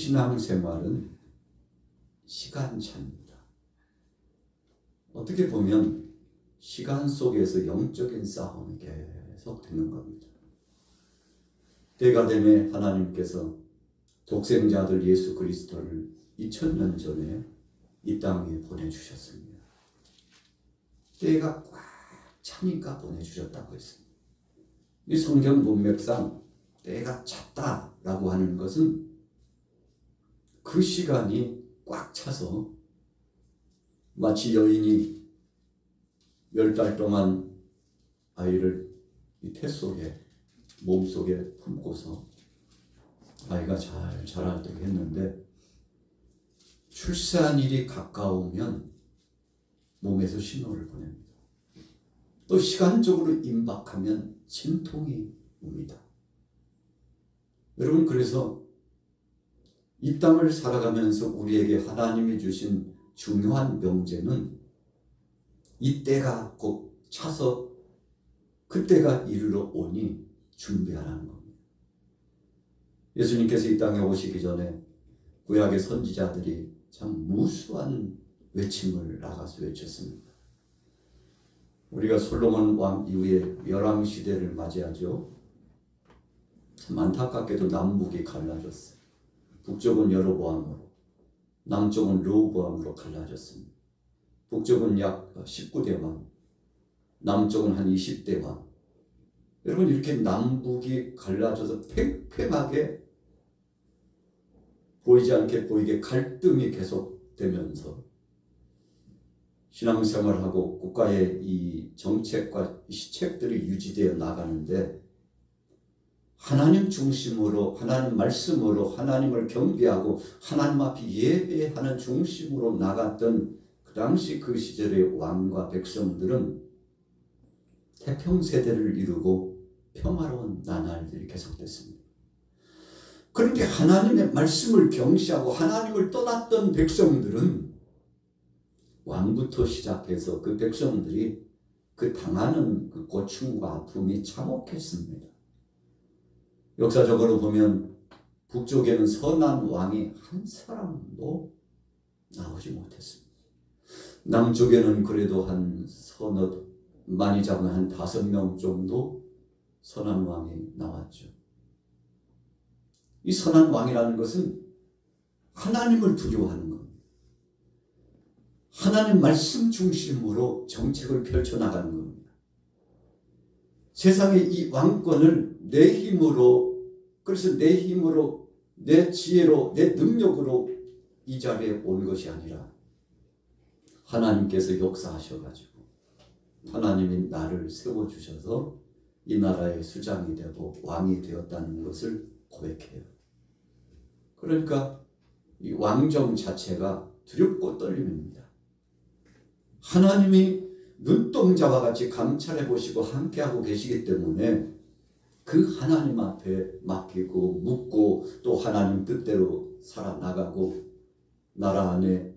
신앙생활은 시간차입니다. 어떻게 보면 시간 속에서 영적인 싸움이 계속 되는 겁니다. 때가 되매 하나님께서 독생자 아들 예수 그리스도를 2000년 전에 이 땅에 보내주셨습니다. 때가 꽉 차니까 보내주셨다고 했습니다. 이 성경 문맥상 때가 찼다라고 하는 것은 그 시간이 꽉 차서 마치 여인이 10달 동안 아이를 이 태 속에 몸속에 품고서 아이가 잘 자라도록 했는데 출산일이 가까우면 몸에서 신호를 보냅니다. 또 시간적으로 임박하면 진통이 옵니다. 여러분, 그래서 이 땅을 살아가면서 우리에게 하나님이 주신 중요한 명제는 이 때가 곧 차서 그때가 이르러 오니 준비하라는 겁니다. 예수님께서 이 땅에 오시기 전에 구약의 선지자들이 참 무수한 외침을 나가서 외쳤습니다. 우리가 솔로몬 왕 이후에 열왕시대를 맞이하죠. 참 안타깝게도 남북이 갈라졌어요. 북쪽은 여로보암으로, 남쪽은 르호보암으로 갈라졌습니다. 북쪽은 약 19대 왕, 남쪽은 한 20대 왕. 여러분, 이렇게 남북이 갈라져서 팽팽하게 보이지 않게 보이게 갈등이 계속되면서 신앙생활하고 국가의 이 정책과 시책들이 유지되어 나가는데 하나님 중심으로, 하나님 말씀으로 하나님을 경배하고 하나님 앞에 예배하는 중심으로 나갔던 그 당시 그 시절의 왕과 백성들은 태평세대를 이루고 평화로운 나날들이 계속됐습니다. 그런데 하나님의 말씀을 경시하고 하나님을 떠났던 백성들은 왕부터 시작해서 그 백성들이 그 당하는 그 고충과 아픔이 참혹했습니다. 역사적으로 보면 북쪽에는 선한 왕이 한 사람도 나오지 못했습니다. 남쪽에는 그래도 한 서너 많이 잡은 한 5명 정도 선한 왕이 나왔죠. 이 선한 왕이라는 것은 하나님을 두려워하는 겁니다. 하나님 말씀 중심으로 정책을 펼쳐나가는 겁니다. 세상의 이 왕권을 내 힘으로, 그래서 내 힘으로, 내 지혜로, 내 능력으로 이 자리에 온 것이 아니라 하나님께서 역사하셔가지고 하나님이 나를 세워주셔서 이 나라의 수장이 되고 왕이 되었다는 것을 고백해요. 그러니까 이 왕정 자체가 두렵고 떨림입니다. 하나님이 눈동자와 같이 감찰해 보시고 함께하고 계시기 때문에 그 하나님 앞에 맡기고 묻고 또 하나님 뜻대로 살아나가고 나라 안에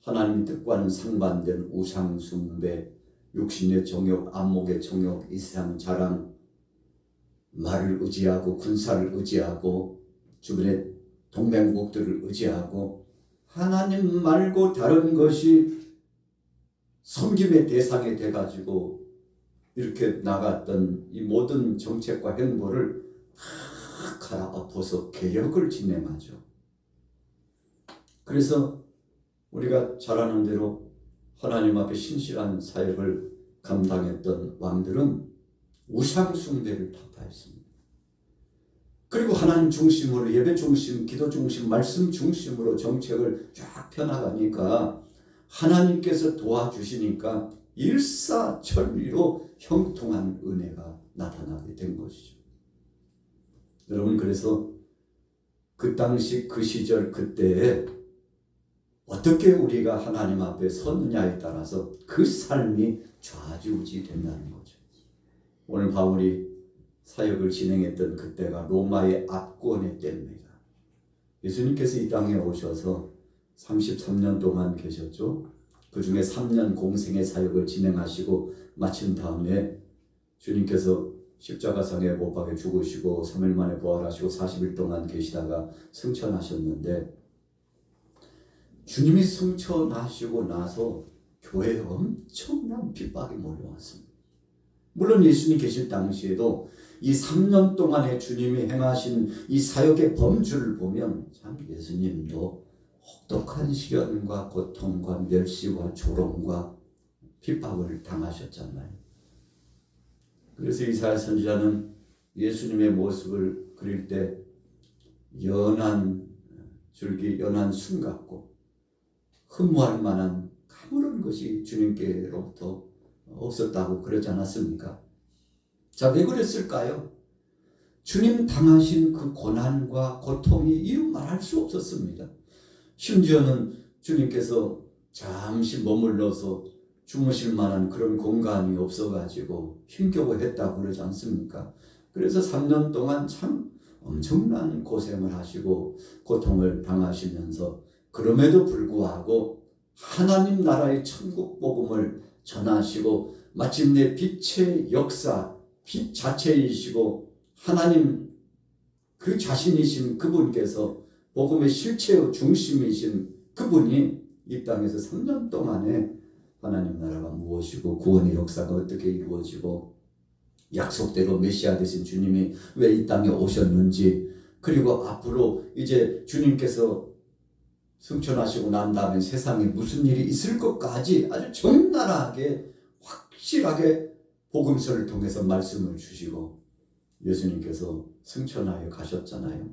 하나님 뜻과는 상반된 우상 숭배, 육신의 정욕, 안목의 정욕, 이상 자랑, 말을 의지하고 군사를 의지하고 주변의 동맹국들을 의지하고 하나님 말고 다른 것이 섬김의 대상이 돼가지고 이렇게 나갔던 이 모든 정책과 행보를 다 갈아엎어서 개혁을 진행하죠. 그래서 우리가 잘 아는 대로 하나님 앞에 신실한 사역을 감당했던 왕들은 우상 숭배를 타파했습니다. 그리고 하나님 중심으로, 예배 중심, 기도 중심, 말씀 중심으로 정책을 쫙 펴나가니까 하나님께서 도와주시니까 일사천리로 형통한 은혜가 나타나게 된 것이죠. 여러분, 그래서 그 당시 그 시절 그때에 어떻게 우리가 하나님 앞에 섰느냐에 따라서 그 삶이 좌지우지 된다는 거죠. 오늘 바울이 사역을 진행했던 그때가 로마의 압권의 때입니다. 예수님께서 이 땅에 오셔서 33년 동안 계셨죠. 그 중에 3년 공생의 사역을 진행하시고 마친 다음에 주님께서 십자가상에 못 박혀 죽으시고 3일 만에 부활하시고 40일 동안 계시다가 승천하셨는데, 주님이 승천하시고 나서 교회에 엄청난 핍박이 몰려왔습니다. 물론 예수님 계실 당시에도 이 3년 동안에 주님이 행하신 이 사역의 범주를 보면 참 예수님도 혹독한 시련과 고통과 멸시와 조롱과 핍박을 당하셨잖아요. 그래서 이사야 선지자는 예수님의 모습을 그릴 때 연한 줄기, 연한 순 같고 흠모할 만한 아무런 것이 주님께로부터 없었다고 그러지 않았습니까? 자, 왜 그랬을까요? 주님 당하신 그 고난과 고통이 이루 말할 수 없었습니다. 심지어는 주님께서 잠시 머물러서 주무실 만한 그런 공간이 없어가지고 힘겨워했다고 그러지 않습니까? 그래서 3년 동안 참 엄청난 고생을 하시고 고통을 당하시면서, 그럼에도 불구하고 하나님 나라의 천국 복음을 전하시고 마침내 빛의 역사, 빛 자체이시고 하나님 그 자신이신 그분께서 복음의 실체의 중심이신 그분이 이 땅에서 3년 동안에 하나님 나라가 무엇이고 구원의 역사가 어떻게 이루어지고 약속대로 메시아 되신 주님이 왜 이 땅에 오셨는지, 그리고 앞으로 이제 주님께서 승천하시고 난 다음에 세상에 무슨 일이 있을 것까지 아주 적나라하게 확실하게 복음서를 통해서 말씀을 주시고 예수님께서 승천하여 가셨잖아요.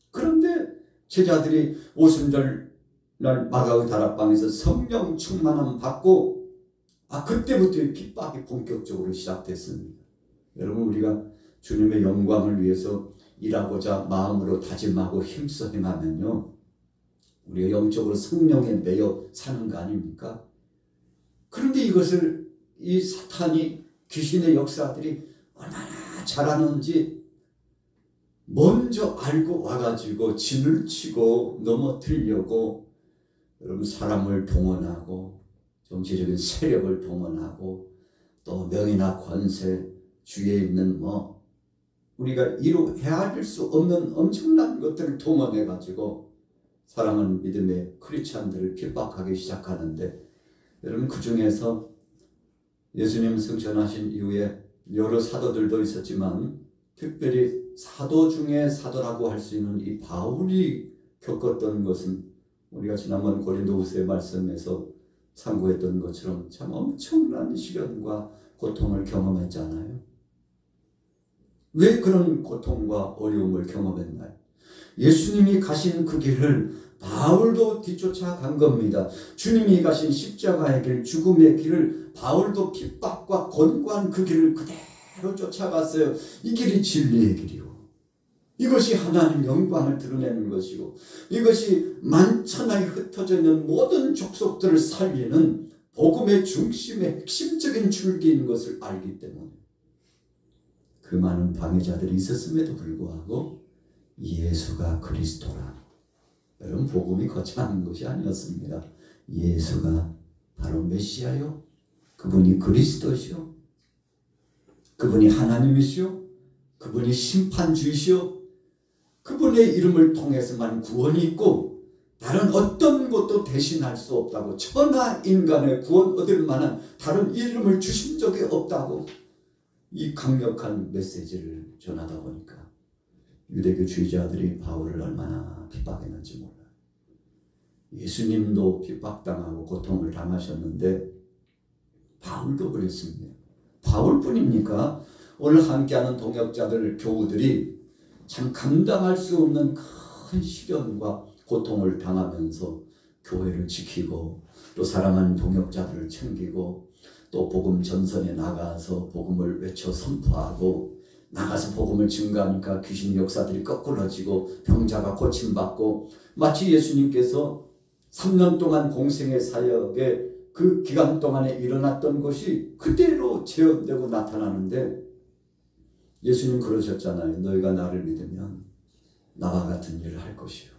그런데 제자들이 오순절 날 마가의 다락방에서 성령 충만함 받고 그때부터 핍박이 본격적으로 시작됐습니다. 여러분, 우리가 주님의 영광을 위해서 일하고자 마음으로 다짐하고 힘써 행하면요, 우리가 영적으로 성령에 매여 사는 거 아닙니까? 그런데 이것을 이 사탄이, 귀신의 역사들이 얼마나 잘하는지 먼저 알고 와가지고 진을 치고 넘어뜨리려고 여러분 사람을 동원하고 정치적인 세력을 동원하고 또 명예나 권세, 주위에 있는 우리가 헤아릴 수 없는 엄청난 것들을 동원해가지고 사랑하는 믿음의 크리스찬들을 핍박하기 시작하는데, 여러분 그 중에서 예수님 승천하신 이후에 여러 사도들도 있었지만 특별히 사도 중에 사도라고 할 수 있는 이 바울이 겪었던 것은 우리가 지난번 고린도후서의 말씀에서 상고했던 것처럼 참 엄청난 시련과 고통을 경험했잖아요. 왜 그런 고통과 어려움을 경험했나요? 예수님이 가신 그 길을 바울도 뒤쫓아 간 겁니다. 주님이 가신 십자가의 길, 죽음의 길을 바울도 핍박과 권고한 그 길을 그대로 쫓아갔어요. 이 길이 진리의 길이고, 이것이 하나님 영광을 드러내는 것이고, 이것이 만천하에 흩어져 있는 모든 족속들을 살리는 복음의 중심의 핵심적인 줄기인 것을 알기 때문에 그 많은 방해자들이 있었음에도 불구하고 예수가 그리스도라. 여러분, 복음이 거창한 것이 아니었습니다. 예수가 바로 메시아요, 그분이 그리스도시요, 그분이 하나님이시요, 그분이 심판주이시요, 그분의 이름을 통해서만 구원이 있고 다른 어떤 것도 대신할 수 없다고, 천하 인간의 구원 얻을 만한 다른 이름을 주신 적이 없다고 이 강력한 메시지를 전하다 보니까 유대교주의자들이 바울을 얼마나 핍박했는지 몰라요. 예수님도 핍박당하고 고통을 당하셨는데 바울도 그랬습니다. 바울뿐입니까? 오늘 함께하는 동역자들, 교우들이 참 감당할 수 없는 큰 시련과 고통을 당하면서 교회를 지키고 또 사랑하는 동역자들을 챙기고 또 복음 전선에 나가서 복음을 외쳐 선포하고, 나가서 복음을 증거하니까 귀신 역사들이 거꾸러지고 병자가 고침받고, 마치 예수님께서 3년 동안 공생의 사역에 그 기간 동안에 일어났던 것이 그대로 재현되고 나타나는데, 예수님 그러셨잖아요. 너희가 나를 믿으면 나와 같은 일을 할 것이요,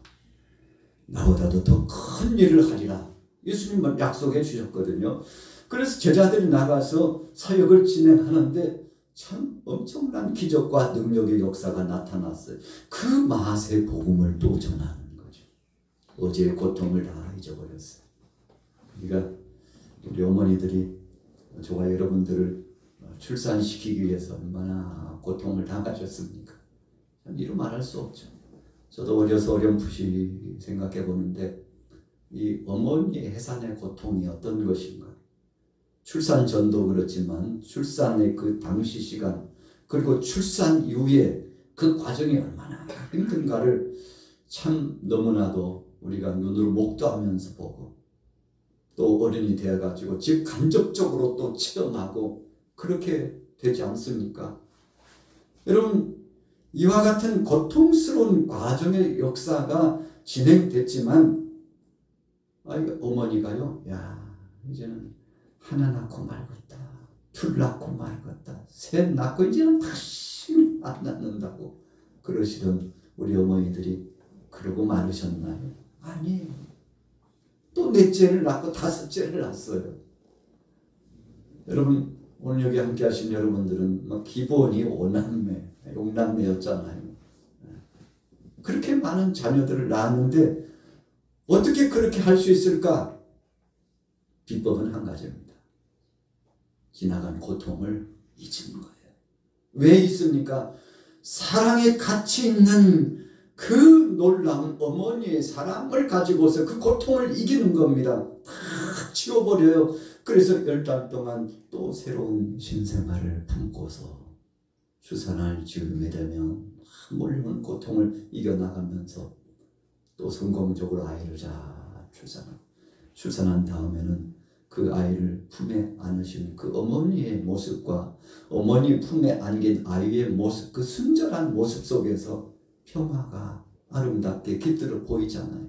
나보다도 더 큰 일을 하리라. 예수님은 약속해 주셨거든요. 그래서 제자들이 나가서 사역을 진행하는데 참 엄청난 기적과 능력의 역사가 나타났어요. 그 맛의 복음을 또 전하는 거죠. 어제의 고통을 다 잊어버렸어요. 그러니까 우리 어머니들이 저와 여러분들을 출산시키기 위해서 얼마나 고통을 당하셨습니까? 참 이루 말할 수 없죠. 저도 어려서 어렴풋이 생각해 보는데 이 어머니의 해산의 고통이 어떤 것인가? 출산 전도 그렇지만 출산의 그 당시 시간 그리고 출산 이후에 그 과정이 얼마나 힘든가를 참 너무나도 우리가 눈으로 목도하면서 보고 또 어른이 되어가지고 즉 간접적으로 또 체험하고 그렇게 되지 않습니까? 여러분 이와 같은 고통스러운 과정의 역사가 진행됐지만 어머니가요, 야 이제는 하나 낳고 말겠다, 둘 낳고 말겠다, 셋 낳고 이제는 다시 안 낳는다고 그러시던 우리 어머니들이 그러고 말으셨나요? 아니에요. 또 넷째를 낳고 다섯째를 낳았어요. 여러분 오늘 여기 함께 하신 여러분들은 기본이 5남매, 6남매였잖아요. 그렇게 많은 자녀들을 낳았는데 어떻게 그렇게 할 수 있을까? 비법은 한 가지입니다. 지나간 고통을 잊은 거예요. 왜 잊습니까? 사랑에 가치 있는 그 놀라운 어머니의 사랑을 가지고서 그 고통을 이기는 겁니다. 다 치워버려요. 그래서 10달 동안 또 새로운 신생아를 품고서 출산할 즈음이 되면 몰려오는 고통을 이겨나가면서 또 성공적으로 아이를 잘 출산하고 출산한 다음에는 그 아이를 품에 안으신 그 어머니의 모습과 어머니 품에 안긴 아이의 모습, 그 순절한 모습 속에서 평화가 아름답게 깃들어 보이잖아요.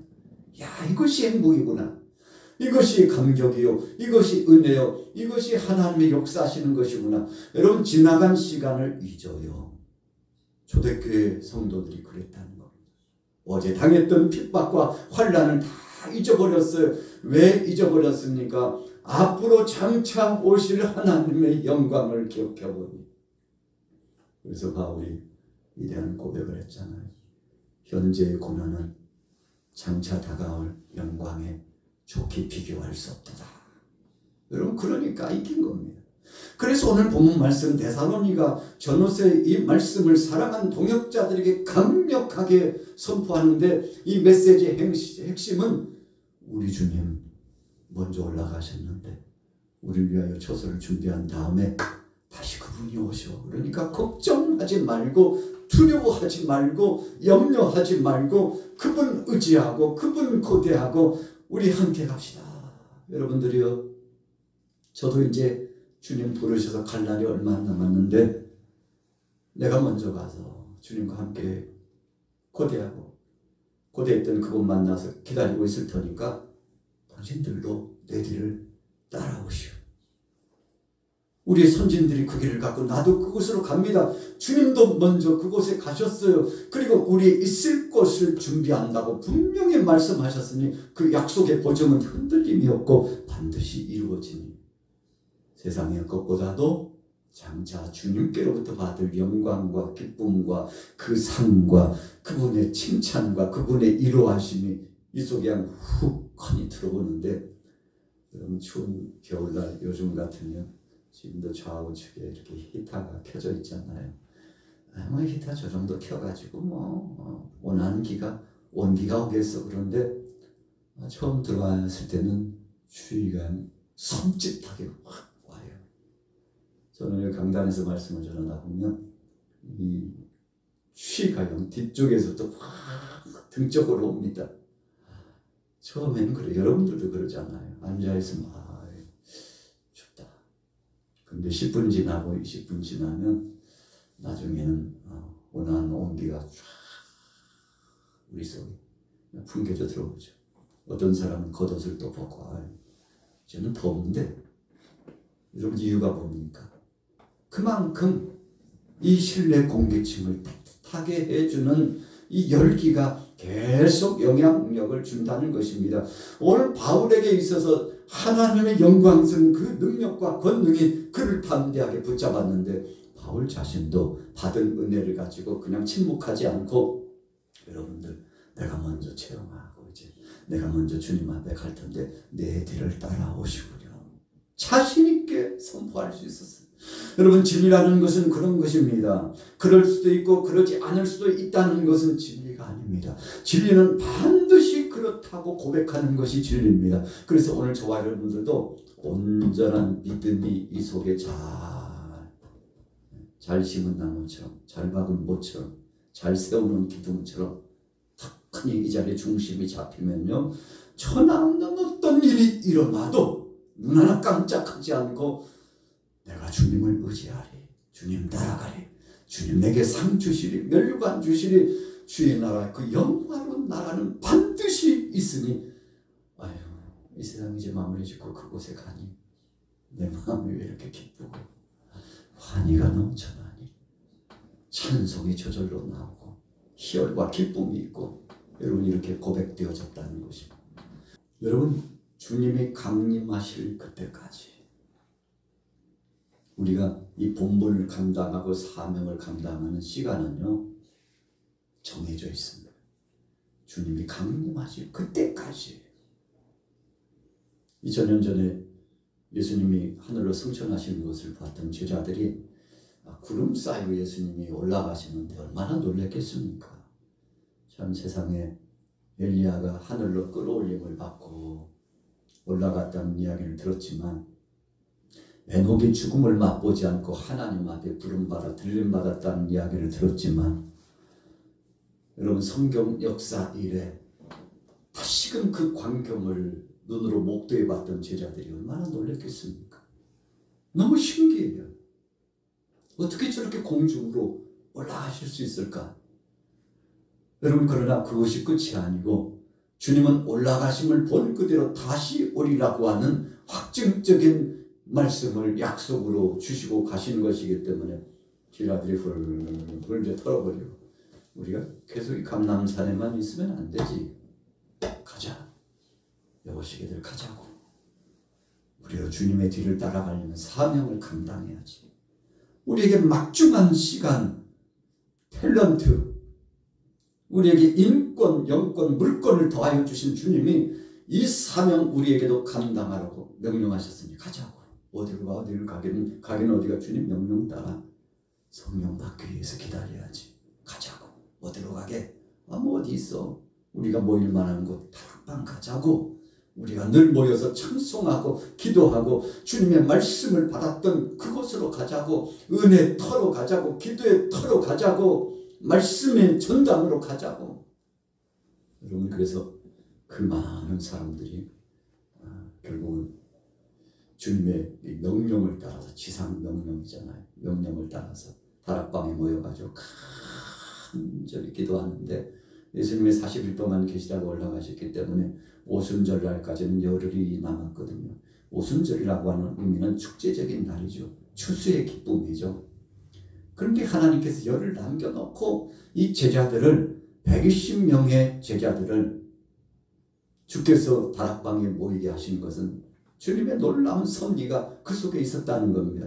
야, 이것이 행복이구나. 이것이 감격이요. 이것이 은혜요. 이것이 하나님의 역사하시는 것이구나. 여러분 지나간 시간을 잊어요. 초대교회 성도들이 그랬다는 겁니다. 어제 당했던 핍박과 환난을 다 잊어버렸어요. 왜 잊어버렸습니까? 앞으로 장차 오실 하나님의 영광을 기억해보니. 그래서 바울이 위대한 고백을 했잖아요. 현재의 고난은 장차 다가올 영광에 좋게 비교할 수 없다. 여러분 그러니까 이긴 겁니다. 그래서 오늘 본문 말씀 데살로니가 전후서의 이 말씀을 사랑한 동역자들에게 강력하게 선포하는데 이 메시지의 핵심은 우리 주님 먼저 올라가셨는데 우리를 위하여 처소를 준비한 다음에 다시 그분이 오셔. 그러니까 걱정하지 말고 두려워하지 말고 염려하지 말고 그분 의지하고 그분 고대하고 우리 함께 갑시다. 여러분들이요, 저도 이제 주님 부르셔서 갈 날이 얼마 안 남았는데 내가 먼저 가서 주님과 함께 고대하고 고대했던 그분 만나서 기다리고 있을 테니까 당신들도 내 길을 따라오시오. 우리 선진들이 그 길을 갖고 나도 그곳으로 갑니다. 주님도 먼저 그곳에 가셨어요. 그리고 우리 있을 곳을 준비한다고 분명히 말씀하셨으니 그 약속의 보증은 흔들림이 없고 반드시 이루어지니 세상의 것보다도 장차 주님께로부터 받을 영광과 기쁨과 그 상과 그분의 칭찬과 그분의 이루하심이 이 속에 한 훅하니 들어오는데 여러분 추운 겨울날 요즘 같으면 지금도 좌우측에 이렇게 히터가 켜져 있잖아요. 뭐 히터 저 정도 켜가지고 온기가 오겠어. 그런데 처음 들어왔을 때는 추위가 섬찟하게 확 와요. 저는 강단에서 말씀을 전하다 보면 이 추위가 뒤쪽에서도 확 등 쪽으로 옵니다. 처음에는 그래요. 여러분들도 그러잖아요. 앉아있으면 춥다. 근데 10분 지나고 20분 지나면 나중에는 온화한 온기가 쫙 우리 속에 풍겨져 들어오죠. 어떤 사람은 겉옷을 또 벗고 저는 더운데 여러분 이유가 뭡니까? 그만큼 이 실내 공기층을 따뜻하게 해주는 이 열기가 계속 영향력을 준다는 것입니다. 오늘 바울에게 있어서 하나님의 영광스러운 그 능력과 권능이 그를 담대하게 붙잡았는데 바울 자신도 받은 은혜를 가지고 그냥 침묵하지 않고 여러분들 내가 먼저 체험하고 이제 내가 먼저 주님 앞에 갈 텐데 내 뒤를 따라오시구려 자신 있게 선포할 수 있었어요. 여러분 진리라는 것은 그런 것입니다. 그럴 수도 있고 그러지 않을 수도 있다는 것은 진리가 아닙니다. 진리는 반드시 그렇다고 고백하는 것이 진리입니다. 그래서 오늘 저와 여러분들도 온전한 믿음이 이 속에 잘 심은 나무처럼 잘 박은 모처럼 잘 세우는 기둥처럼 탁하니 이 자리에 중심이 잡히면요 천하없는 어떤 일이 일어나도 눈 하나 깜짝하지 않고 내가 주님을 의지하리 주님 따라가리 주님 내게 상 주시리 면류관 주시리 주의 나라 그 영화로운 나라는 반드시 있으니 아유 이 세상 이제 마무리 짓고 그곳에 가니 내 마음이 왜 이렇게 기쁘고 환희가 넘쳐나니 찬송이 저절로 나오고 희열과 기쁨이 있고 여러분 이렇게 고백되어졌다는 것입니다. 여러분 주님이 강림하실 그때까지 우리가 이 본분을 감당하고 사명을 감당하는 시간은요 정해져 있습니다. 주님이 강림하실 그때까지. 2000년 전에 예수님이 하늘로 승천하시는 것을 봤던 제자들이 구름 사이로 예수님이 올라가시는데 얼마나 놀랐겠습니까? 참 세상에 엘리야가 하늘로 끌어올림을 받고 올라갔다는 이야기를 들었지만 에녹이 죽음을 맛보지 않고 하나님 앞에 부름받아 들림받았다는 이야기를 들었지만 여러분 성경 역사 이래 다시금 그 광경을 눈으로 목도해 봤던 제자들이 얼마나 놀랐겠습니까? 너무 신기해요. 어떻게 저렇게 공중으로 올라가실 수 있을까? 여러분 그러나 그것이 끝이 아니고 주님은 올라가심을 본 그대로 다시 오리라고 하는 확증적인 말씀을 약속으로 주시고 가시는 것이기 때문에 제자들이 훌훌 이제 털어버리고 우리가 계속 이 감람산에만 있으면 안 되지. 가자. 여보시기들 가자고. 우리가 주님의 뒤를 따라가려면 사명을 감당해야지. 우리에게 막중한 시간, 탤런트, 우리에게 인권, 영권, 물권을 더하여 주신 주님이 이 사명 우리에게도 감당하라고 명령하셨으니 가자고. 어디로 가 어디를 가기는 어디가 주님 명령 따라 성령 받기 위해서 기다려야지. 가자고. 어디로 가게? 뭐 어디 있어. 우리가 모일 만한 곳 다락방 가자고. 우리가 늘 모여서 찬송하고 기도하고 주님의 말씀을 받았던 그곳으로 가자고. 은혜 터로 가자고. 기도의 터로 가자고. 말씀의 전당으로 가자고. 여러분 그래서 그 많은 사람들이 결국은 주님의 명령을 따라서 지상 명령이잖아요. 명령을 따라서 다락방에 모여가지고 간절히 기도하는데 예수님이 40일 동안 계시다가 올라가셨기 때문에 오순절날까지는 열흘이 남았거든요. 오순절이라고 하는 의미는 축제적인 날이죠. 추수의 기쁨이죠. 그런데 하나님께서 열을 남겨놓고 이 제자들을 120명의 제자들을 주께서 다락방에 모이게 하신 것은 주님의 놀라운 섭리가 그 속에 있었다는 겁니다.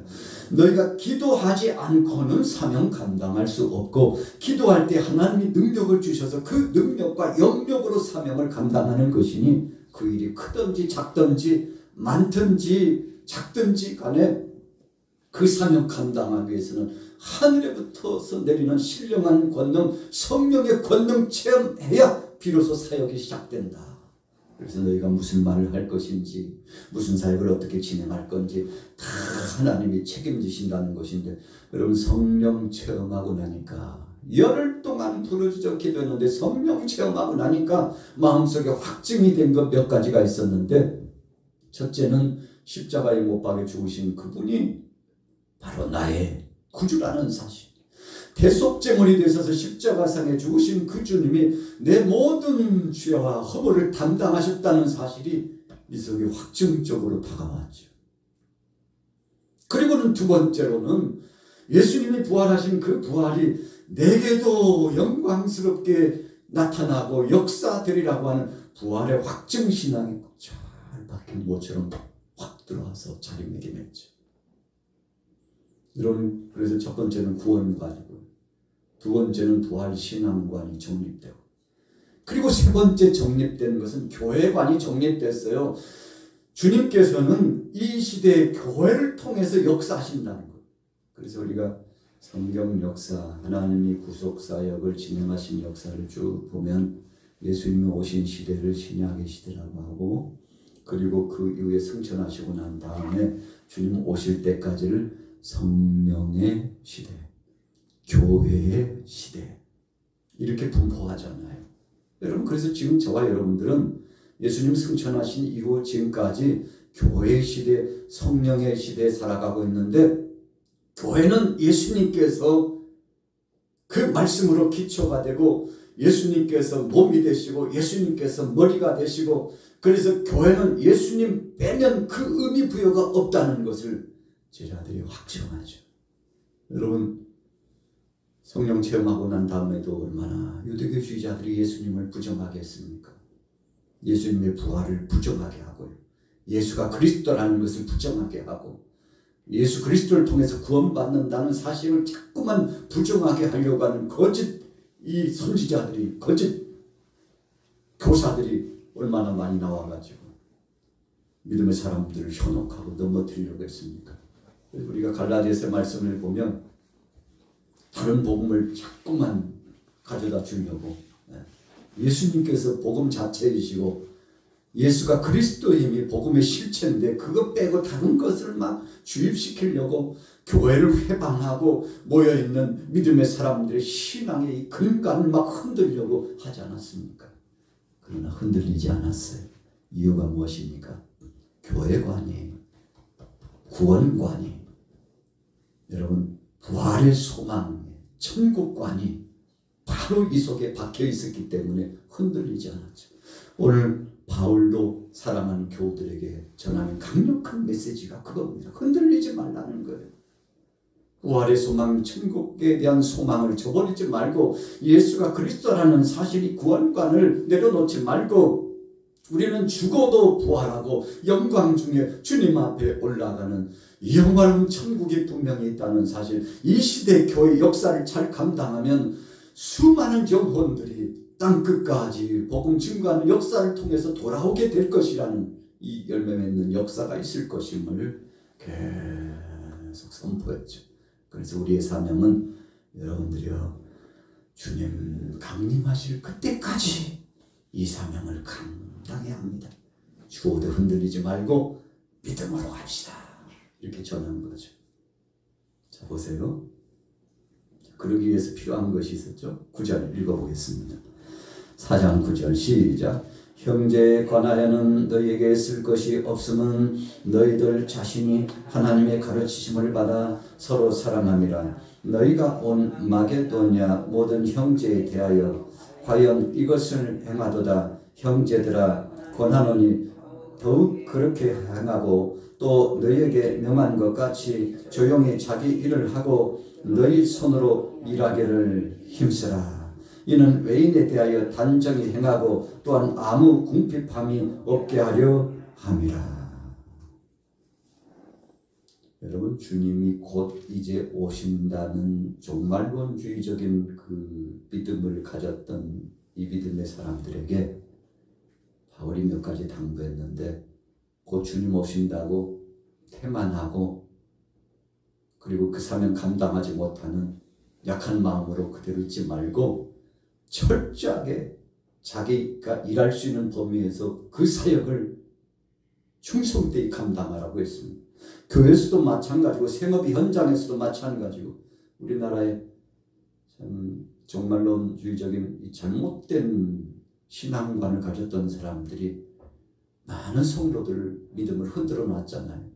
너희가 기도하지 않고는 사명 감당할 수 없고 기도할 때 하나님이 능력을 주셔서 그 능력과 영역으로 사명을 감당하는 것이니 그 일이 크든지 작든지 많든지 작든지 간에 그 사명 감당하기 위해서는 하늘에부터서 내리는 신령한 권능, 성령의 권능 체험해야 비로소 사역이 시작된다. 그래서 너희가 무슨 말을 할 것인지 무슨 사역을 어떻게 진행할 건지 다 하나님이 책임지신다는 것인데 여러분 성령 체험하고 나니까 열흘 동안 부르짖어 기도했는데 성령 체험하고 나니까 마음속에 확증이 된 것 몇 가지가 있었는데 첫째는 십자가에 못 박혀 죽으신 그분이 바로 나의 구주라는 사실. 대속제물이 되셔서 십자가상에 죽으신 그 주님이 내 모든 죄와 허물을 담당하셨다는 사실이 이 속에 확증적으로 다가왔죠. 그리고는 두 번째로는 예수님이 부활하신 그 부활이 내게도 영광스럽게 나타나고 역사되리라고 하는 부활의 확증신앙이 잘 박힌 모처럼 확 들어와서 자리매김했죠. 여러분, 그래서 첫 번째는 구원관이고, 두 번째는 부활신앙관이 정립되고, 그리고 세 번째 정립된 것은 교회관이 정립됐어요. 주님께서는 이 시대의 교회를 통해서 역사하신다는 것. 그래서 우리가 성경 역사, 하나님이 구속사역을 진행하신 역사를 쭉 보면 예수님이 오신 시대를 신약의 시대라고 하고, 그리고 그 이후에 승천하시고 난 다음에 주님 오실 때까지를 성령의 시대, 교회의 시대 이렇게 분포하잖아요. 여러분, 그래서 지금 저와 여러분들은 예수님 승천하신 이후 지금까지 교회의 시대, 성령의 시대에 살아가고 있는데, 교회는 예수님께서 그 말씀으로 기초가 되고, 예수님께서 몸이 되시고, 예수님께서 머리가 되시고, 그래서 교회는 예수님 빼면 그 의미 부여가 없다는 것을 제자들이 확증하죠. 여러분, 성령 체험하고 난 다음에도 얼마나 유대교주의자들이 예수님을 부정하게 했습니까? 예수님의 부활을 부정하게 하고요. 예수가 그리스도라는 것을 부정하게 하고, 예수 그리스도를 통해서 구원받는다는 사실을 자꾸만 부정하게 하려고 하는 거짓 이 선지자들이, 거짓 교사들이 얼마나 많이 나와가지고 믿음의 사람들을 현혹하고 넘어뜨리려고 했습니까? 우리가 갈라디아서 말씀을 보면 다른 복음을 자꾸만 가져다 주려고, 예수님께서 복음 자체이시고 예수가 그리스도임이 복음의 실체인데 그것 빼고 다른 것을 막 주입시키려고 교회를 회방하고 모여있는 믿음의 사람들의 신앙의 근간을 막 흔들려고 하지 않았습니까? 그러나 흔들리지 않았어요. 이유가 무엇입니까? 교회관이, 구원관이, 여러분 부활의 소망, 천국관이 바로 이 속에 박혀 있었기 때문에 흔들리지 않았죠. 오늘 바울도 사랑하는 교우들에게 전하는 강력한 메시지가 그겁니다. 흔들리지 말라는 거예요. 부활의 소망, 천국에 대한 소망을 저버리지 말고, 예수가 그리스도라는 사실이 구원관을 내려놓지 말고, 우리는 죽어도 부활하고 영광 중에 주님 앞에 올라가는 이 영광은 천국이 분명히 있다는 사실, 이 시대 교회 역사를 잘 감당하면 수많은 영혼들이 땅끝까지 복음 증거하는 역사를 통해서 돌아오게 될 것이라는 이 열매 맺는 역사가 있을 것임을 계속 선포했죠. 그래서 우리의 사명은 여러분들이요, 주님 강림하실 그때까지 이 사명을 감당해야 합니다. 죽어도 흔들리지 말고 믿음으로 갑시다. 이렇게 전한 거죠. 자, 보세요. 그러기 위해서 필요한 것이 있었죠. 9절 읽어보겠습니다. 4장 9절 시작. 형제에 관하여는 너희에게 쓸 것이 없음은 너희들 자신이 하나님의 가르치심을 받아 서로 사랑함이라. 너희가 온 마게도냐 모든 형제에 대하여 과연 이것을 행하도다. 형제들아 권하노니 더욱 그렇게 행하고, 또 너희에게 명한 것 같이 조용히 자기 일을 하고 너희 손으로 일하기를 힘쓰라. 이는 외인에 대하여 단정히 행하고 또한 아무 궁핍함이 없게 하려 함이라. 여러분, 주님이 곧 이제 오신다는 종말론주의적인 그 믿음을 가졌던 이 믿음의 사람들에게 바울이 몇 가지 당부했는데, 곧 주님 오신다고 태만하고 그리고 그 사명 감당하지 못하는 약한 마음으로 그대로 있지 말고 철저하게 자기가 일할 수 있는 범위에서 그 사역을 충성되이 감당하라고 했습니다. 교회에서도 마찬가지고 생업 현장에서도 마찬가지고, 우리나라의 참 종말론주의적인 이 잘못된 신앙관을 가졌던 사람들이 많은 성도들 믿음을 흔들어 놨잖아요.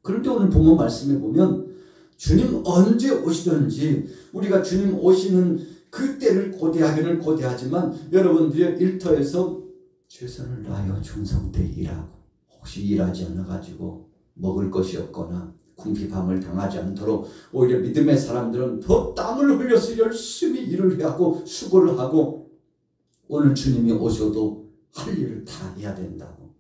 그런데 오늘 본문 말씀에 보면 주님 언제 오시든지 우리가 주님 오시는 그때를 고대하기는 고대하지만, 여러분들의 일터에서 최선을 다하여 충성되이 일하고, 혹시 일하지 않아가지고 먹을 것이 없거나 궁핍함을 당하지 않도록 오히려 믿음의 사람들은 더 땀을 흘려서 열심히 일을 하고 수고를 하고, 오늘 주님이 오셔도 할 일을 다 해야 된다고.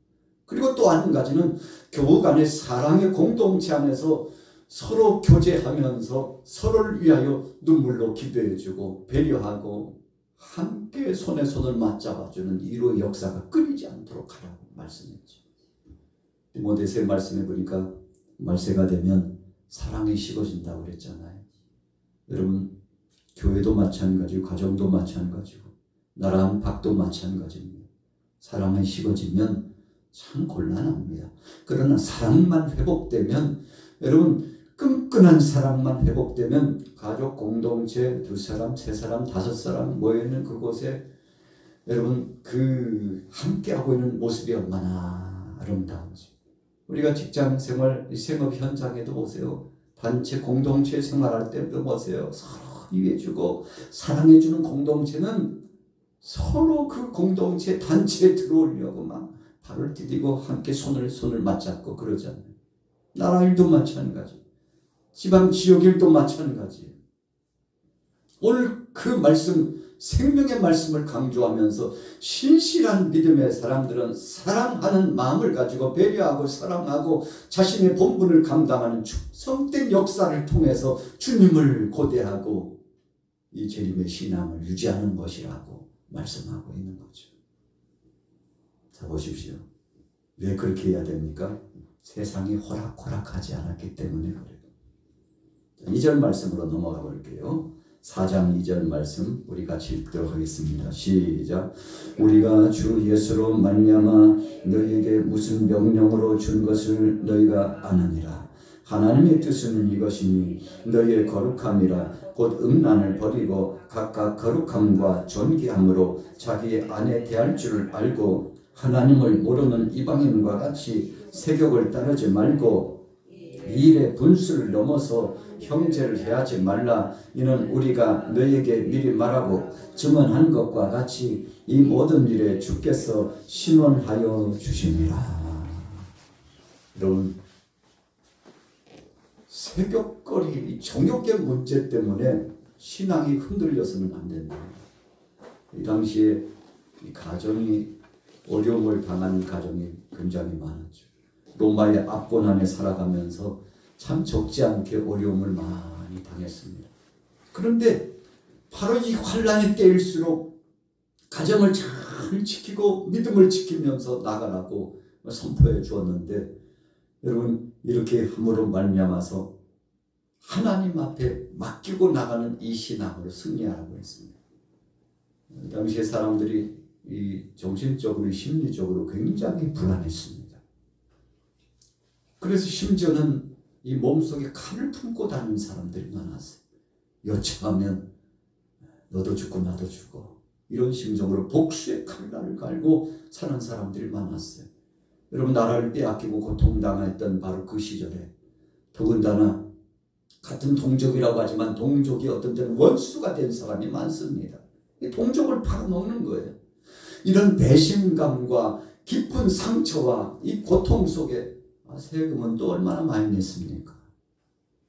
그리고 또 한 가지는 교우 간의 사랑의 공동체 안에서 서로 교제하면서 서로를 위하여 눈물로 기도해주고 배려하고 함께 손에 손을 맞잡아주는 위로의 역사가 끊이지 않도록 하라고 말씀했죠. 디모데서 말씀해 보니까 말세가 되면 사랑이 식어진다고 그랬잖아요. 여러분, 교회도 마찬가지고 가정도 마찬가지고 나라 안팎도 마찬가지입니다. 사랑이 식어지면 참 곤란합니다. 그러나 사랑만 회복되면, 여러분, 끈끈한 사랑만 회복되면 가족 공동체 2사람, 3사람, 5사람 모여있는 그곳에 여러분 그 함께하고 있는 모습이 얼마나 아름다운지. 우리가 직장 생활, 생업 현장에도 보세요. 단체 공동체 생활할 때도 보세요. 서로 위해주고 사랑해주는 공동체는 서로 그 공동체 단체에 들어오려고 막 발을 디디고 함께 손을 맞잡고 그러잖아요. 나라 일도 마찬가지, 지방 지역 일도 마찬가지. 오늘 그 말씀, 생명의 말씀을 강조하면서 신실한 믿음의 사람들은 사랑하는 마음을 가지고 배려하고 사랑하고 자신의 본분을 감당하는 성된 역사를 통해서 주님을 고대하고 이 재림의 신앙을 유지하는 것이라고 말씀하고 있는 거죠. 자, 보십시오. 왜 그렇게 해야 됩니까? 세상이 호락호락하지 않았기 때문에 그래요. 2절 말씀으로 넘어가 볼게요. 4장 2절 말씀 우리 같이 읽도록 하겠습니다. 시작. 우리가 주 예수로 말미암아 너희에게 무슨 명령으로 준 것을 너희가 아느니라. 하나님의 뜻은 이것이니 너희의 거룩함이라. 곧 음란을 버리고 각각 거룩함과 존귀함으로 자기의 아내 대할 줄을 알고 하나님을 모르는 이방인과 같이 세욕을 따르지 말고 이 일의 분수를 넘어서 형제를 해하지 말라. 이는 우리가 너희에게 미리 말하고 증언한 것과 같이 이 모든 일에 주께서 신원하여 주심이라. 여러분, 세욕거리, 정욕의 문제 때문에 신앙이 흔들려서는 안 된다. 이 당시에 이 가정이 어려움을 당하는 가정이 굉장히 많았죠. 로마의 압권 안에 살아가면서 참 적지 않게 어려움을 많이 당했습니다. 그런데 바로 이 환란의 때일수록 가정을 잘 지키고 믿음을 지키면서 나가라고 선포해 주었는데, 여러분, 이렇게 함으로 말미암아서 하나님 앞에 맡기고 나가는 이 신앙으로 승리하라고 했습니다. 당시에 사람들이 이 정신적으로 심리적으로 굉장히 불안했습니다. 그래서 심지어는 이 몸속에 칼을 품고 다니는 사람들이 많았어요. 여차하면 너도 죽고 나도 죽어, 이런 심정으로 복수의 칼날을 갈고 사는 사람들이 많았어요. 여러분, 나라를 빼앗기고 고통당했던 바로 그 시절에 더군다나 같은 동족이라고 하지만 동족이 어떤 때는 원수가 된 사람이 많습니다. 이 동족을 팔아먹는 거예요. 이런 배신감과 깊은 상처와 이 고통 속에 세금은 또 얼마나 많이 냈습니까?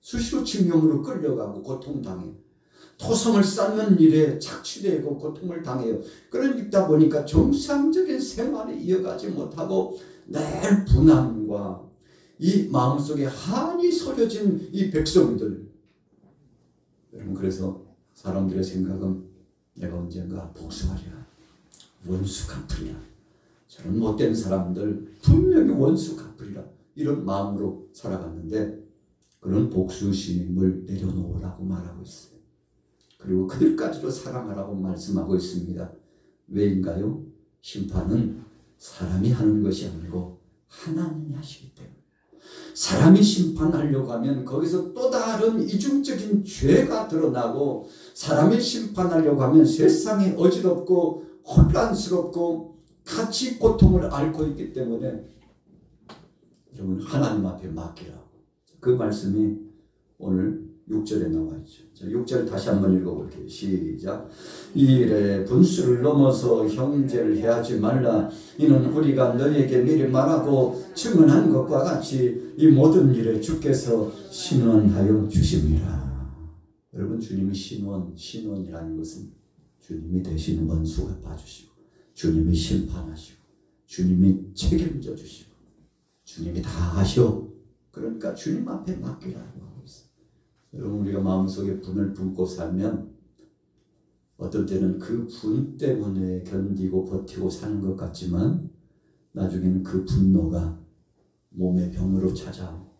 수시로 징용으로 끌려가고 고통당해요. 토성을 쌓는 일에 착취되고 고통을 당해요. 그러다 보니까 정상적인 생활을 이어가지 못하고 늘 분함과 이 마음속에 한이 서려진 이 백성들. 여러분, 그래서 사람들의 생각은 내가 언젠가 복수하리라, 원수 갚으리라, 저런 못된 사람들 분명히 원수 갚으리라, 이런 마음으로 살아갔는데 그런 복수심을 내려놓으라고 말하고 있어요. 그리고 그들까지도 사랑하라고 말씀하고 있습니다. 왜인가요? 심판은 사람이 하는 것이 아니고 하나님이 하시기 때문에. 사람이 심판하려고 하면 거기서 또 다른 이중적인 죄가 드러나고, 사람이 심판하려고 하면 세상이 어지럽고 혼란스럽고 같이 고통을 앓고 있기 때문에 여러분, 하나님 앞에 맡기라고. 그 말씀이 오늘 6절에 나와 있죠. 자, 6절 다시 한번 읽어볼게요. 시작. 이 일에 분수를 넘어서 형제를 해하지 말라. 이는 우리가 너희에게 미리 말하고 증언한 것과 같이 이 모든 일에 주께서 신원하여 주심이라. 여러분, 주님이 신원이라는 것은 주님이 대신 원수 갚아주시고, 주님이 심판하시고, 주님이 책임져 주시고, 주님이 다 하셔. 그러니까 주님 앞에 맡기라고 하고 있어요. 여러분, 우리가 마음속에 분을 품고 살면 어떤 때는 그 분 때문에 견디고 버티고 사는 것 같지만 나중에는 그 분노가 몸의 병으로 찾아오고,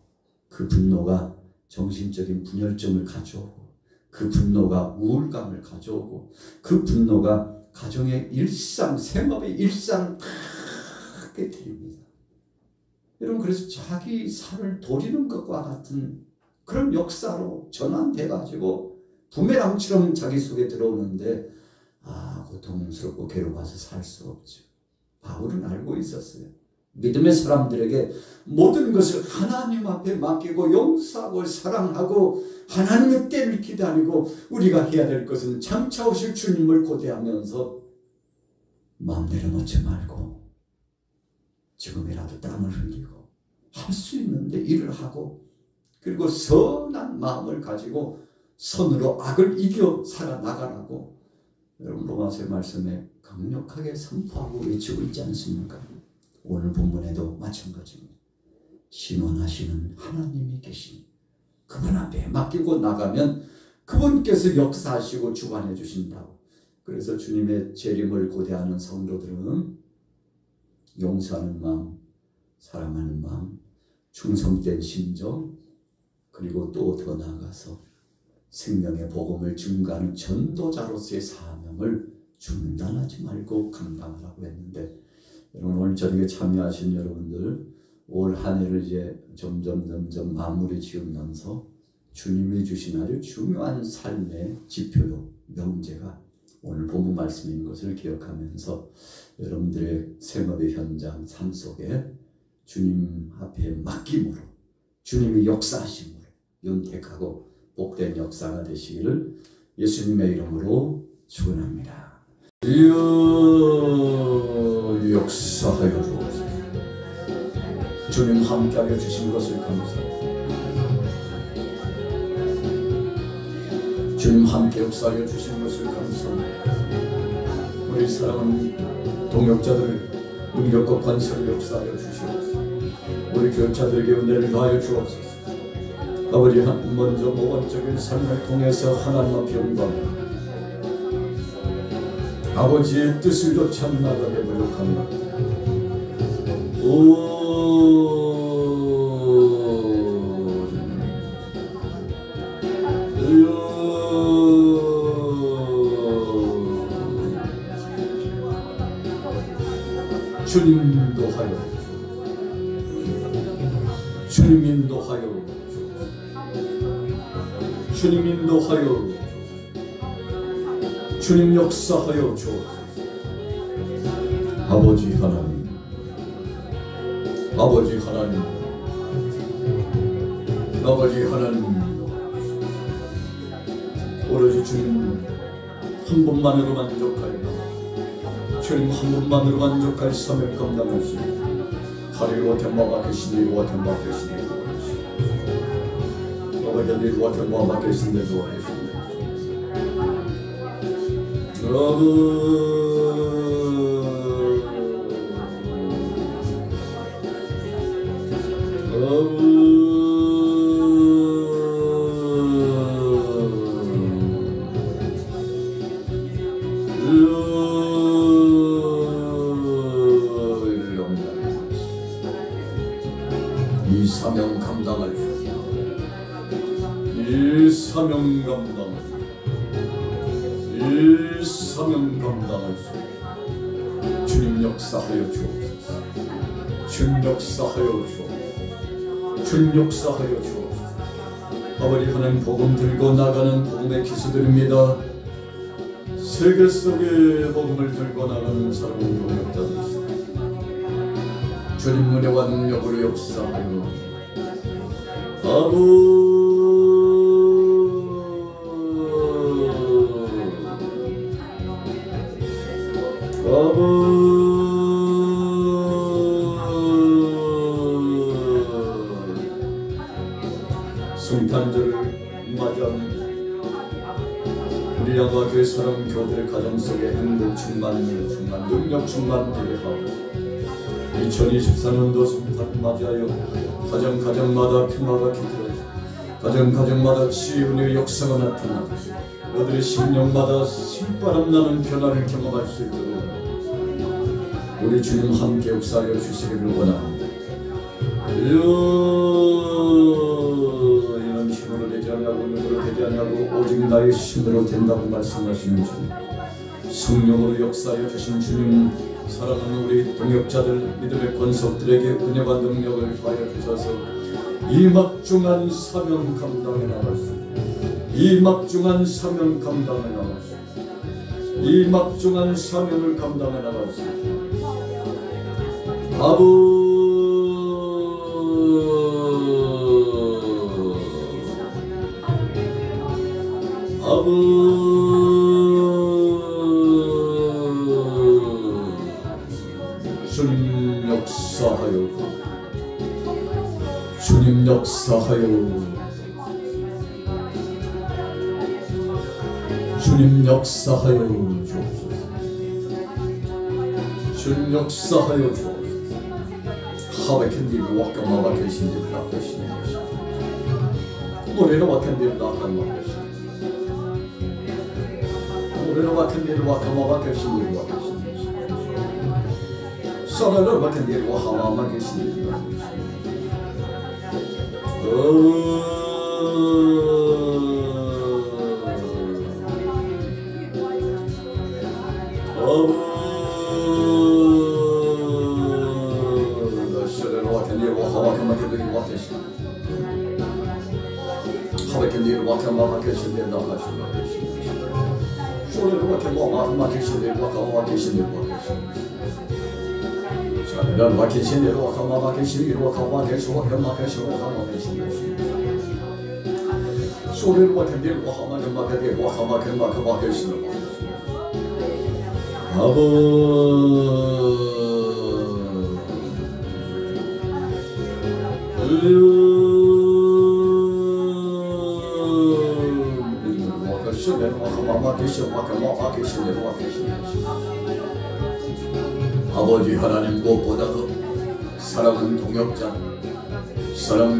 그 분노가 정신적인 분열증을 가져오고, 그 분노가 우울감을 가져오고, 그 분노가 가정의 일상, 생업의 일상 다 깨뜨립니다. 여러분, 그래서 자기 살을 도리는 것과 같은 그런 역사로 전환돼가지고 부메랑처럼 자기 속에 들어오는데, 고통스럽고 괴로워서 살 수 없죠. 바울은 알고 있었어요. 믿음의 사람들에게 모든 것을 하나님 앞에 맡기고 용서하고 사랑하고 하나님의 때를 기다리고 우리가 해야 될 것은 장차 오실 주님을 고대하면서 마음 내려놓지 말고 지금이라도 땀을 흘리고 할 수 있는데 일을 하고, 그리고 선한 마음을 가지고 선으로 악을 이겨 살아나가라고 여러분 로마서의 말씀에 강력하게 선포하고 외치고 있지 않습니까? 오늘 본문에도 마찬가지입니다. 신원하시는 하나님이 계시니 그분 앞에 맡기고 나가면 그분께서 역사하시고 주관해 주신다고. 그래서 주님의 재림을 고대하는 성도들은 용서하는 마음, 사랑하는 마음, 충성된 심정, 그리고 또 더 나아가서 생명의 복음을 증거하는 전도자로서의 사명을 중단하지 말고 감당하라고 했는데, 여러분 오늘 저녁에 참여하신 여러분들 올 한 해를 이제 점점 마무리 지으면서 주님이 주신 아주 중요한 삶의 지표요, 명제가 오늘 본문 말씀인 것을 기억하면서 여러분들의 생업의 현장, 삶 속에 주님 앞에 맡김으로, 주님이 역사하심으로 윤택하고 복된 역사가 되시기를 예수님의 이름으로 축원합니다. 역사하여 주옵소서. 주님 함께하여 주신 것을 감사합니다. 주님 함께 역사하여 주신 것을 감사합니다. 우리 사랑하는 동역자들 능력과 관세를 역사하여 주시옵소서. 우리 교육자들에게 은혜를 더하여 주옵소서. 아버지, 먼저 모범적인 삶을 통해서 하나님 앞에 영광, 아버지의 뜻을 좇지 않는 나감에 부족합니다. 주님 인도하여, 주님 인도하여, 주님 인도하여, 주님 역사하여 주옵소서. 아버지 하나님, 아버지 하나님, 아버지 하나님, 오로지 주님 한 분만으로 만족하여, 주님 한 분만으로 만족할 사명 감당할 수 있는 하리와 텐바가 계시니 이루와 텐바 계시니 이루와 계시니 아버지 이루와 텐바가 계시니 이루와 계시니 이 사명 감당할 수, 이 사명 감당할 수, 이 사명 감당할 수, 주님 역사하여 주옵소서. 주님 역사하여 주옵소서. 주님 역사하여 주옵소서. 아버지 하나님, 복음 들고 나가는 복음의 기수들입니다. 세계 속에 복음을 들고 나가는 사랑하는 동역자들 있습니다. 주님 은혜와 능력으로 역사하여 성탄절을 맞이하는 우리 양과 교회 사랑 교들의 가정 속에 행복 충만, 능력 충만 되게 하옵소서. 2024년도 성탄을 맞이하여 가정가정마다 평화가 깃들어져 가정가정마다 치유의 역사가 나타나 너들의 심령마다 신바람 나는 변화를 경험할 수 있도록 우리 주님 함께 역사하여 주시기를 원합니다. 이는 힘으로 되지 않냐고 눈으로 되지 않냐고 오직 나의 힘으로 된다고 말씀하시는 주님, 성령으로 역사하여 주신 주님, 사랑하는 우리 동역자들 믿음의 권속들에게 은혜와 능력을 더하여 주셔서 이 막중한 사명 감당해 나갈 수 이 막중한 사명 감당해 나갈 수 이 막중한 사명을 감당해 나갈 수 주님 역사하여 주님 역사하여 주님 역사하여 주옵소서. 주님 역사하여 주옵소서. 하베켄디를 와까마바 계신디를 낚으시네 모래로 와켄디를 낚아마 계시네 모래로 와켄디를 와까마바 계신디를 낚으시네 소라로 와켄디를 와하마마 계신디를 낚으시네 하베켄디를 와카마마 계신데 나가시마 계신데 쇼레로 와카마마 계신데 와카마마 계신데 자네는 와케신데 와카마마 계신데 와카마마 계신데 와카마마 계신데 와카마마 계신데 쇼레로 와켄디를 와카마마 계신데 와카마마 계신데 아버지 하나님, 무엇보다도 사랑하는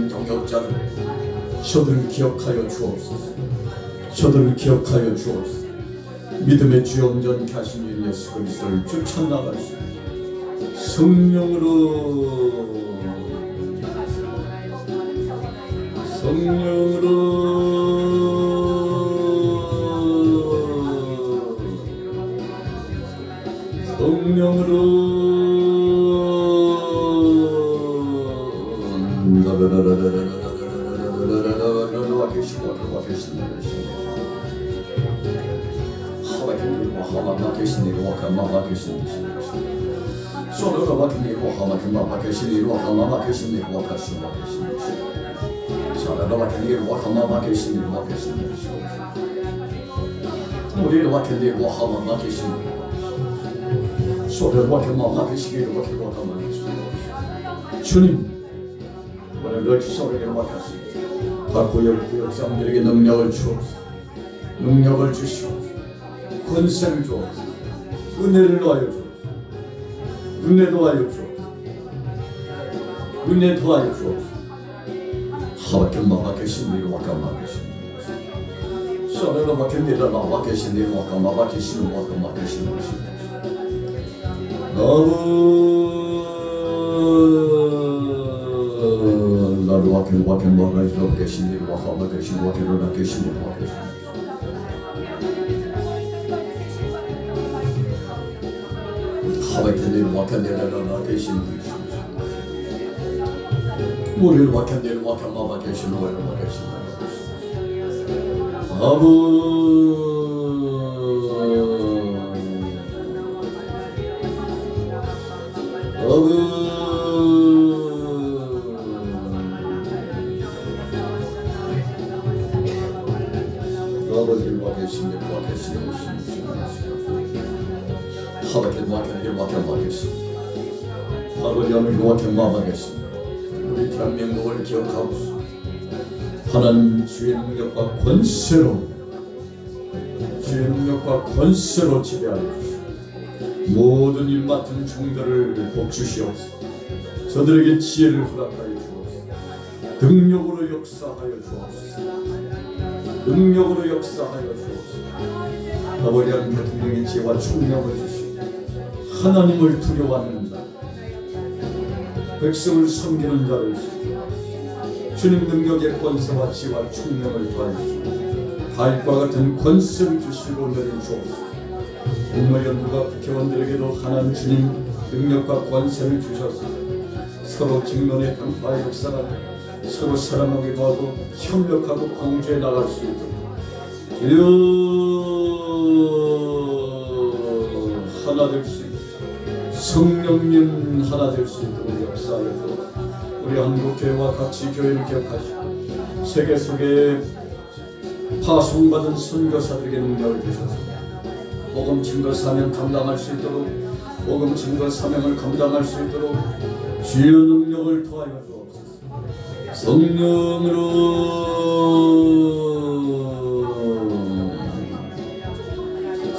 동역자들 저들을 기억하여 주옵소서. 저들을 기억하여 주옵소서. 믿음의 주영전 가신 예수 그리스도를 쫓아나갈 수 성령으로 주님, 오늘도 소리를 맡았습니다. 각 구역 사람들에게 능력을 주옵소서. 능력을 주시옵소서. 권세를 주옵소서. 은혜를 더하여 주옵소서. 은혜 더하여 주옵소서. 은혜 더하여 주옵소서. 하와켄마마 계신데 와카마 계신데 소리로 맡긴데라 나와 계신데 와카마마 계시는 와카마 계시는 나도 와켄마마 계신데 와카마 계신 와케로라 계신데 와케 하와켄데 와켄데라 계신 우리를 와켄데를 와켄마마 계시는 와케로라 계신 우리 대한민국을 기억하옵소서. 하나님 주의 능력과 권세로 지배하여 주시고 모든 일 맡은 종들을 복 주시옵소서. 저들에게 지혜를 허락하여 주옵소서. 능력으로 역사하여 주옵소서. 능력으로 역사하여 주옵소서. 아버지 하나님 대통령의 지혜와 총명을 주시고 하나님을 두려워하는 자, 백성을 섬기는 자를 주님 능력의 권세와 지혜와 총명을 더하여 주시고 다윗과 같은 권세를 주시고 내려주옵소서. 국무위원들과 국회의원들에게도 하나님 주님 능력과 권세를 주셔서 서로 직면의 평화의 역사가 서로 사랑하기도 하고 협력하고 공조해 나갈 수 있도록 하나 될 수 있도록 성령님 하나 될 수 있도록 역사하여 주옵소서. 우리 한국교회와 같이 교회를 기억하시고 세계 속에 파송받은 선교사들에게 능력을 주셔서 복음 증거 사명 감당할 수 있도록 복음 증거 사명을 감당할 수 있도록 주의 능력을 더하여 주옵소서. 성령으로